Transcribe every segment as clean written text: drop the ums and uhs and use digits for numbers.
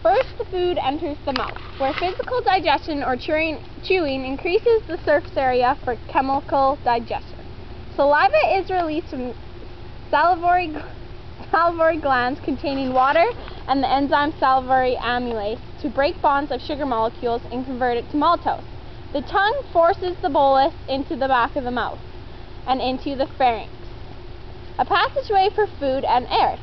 First, the food enters the mouth, where physical digestion or chewing increases the surface area for chemical digestion. Saliva is released from salivary glands containing water and the enzyme salivary amylase to break bonds of sugar molecules and convert it to maltose. The tongue forces the bolus into the back of the mouth and into the pharynx, a passageway for food and air.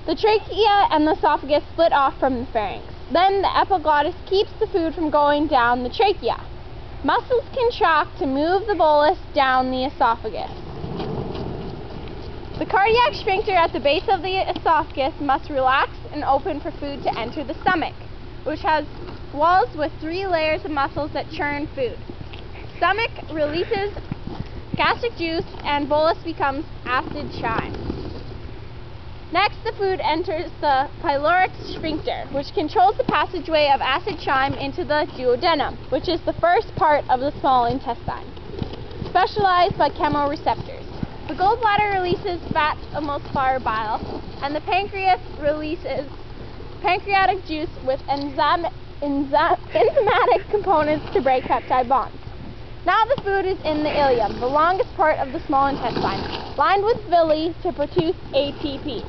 The trachea and the esophagus split off from the pharynx. Then the epiglottis keeps the food from going down the trachea. Muscles contract to move the bolus down the esophagus. The cardiac sphincter at the base of the esophagus must relax and open for food to enter the stomach, which has walls with 3 layers of muscles that churn food. Stomach releases gastric juice and bolus becomes acid chyme. Next, the food enters the pyloric sphincter, which controls the passageway of acid chyme into the duodenum, which is the first part of the small intestine, specialized by chemoreceptors. The gallbladder releases fat emulsifier bile, and the pancreas releases pancreatic juice with enzymatic components to break peptide bonds. Now the food is in the ileum, the longest part of the small intestine, lined with villi to produce ATP.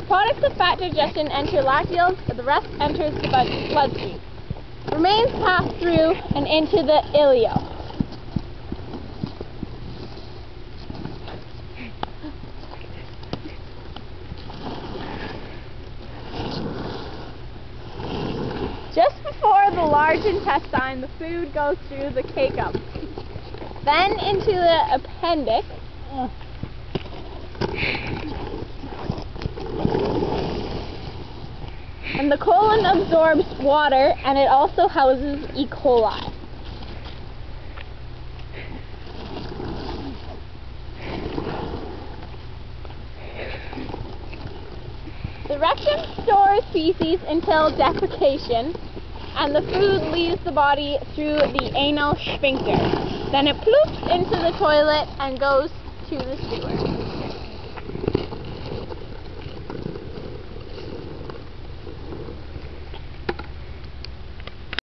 Products of fat digestion enter lacteals, the rest enters the bloodstream. Remains pass through and into the ileum. Just before the large intestine, the food goes through the cecum, then into the appendix, and the colon absorbs water, and it also houses E. coli. The rectum stores feces until defecation, and the food leaves the body through the anal sphincter. Then it ploops into the toilet and goes to the sewer.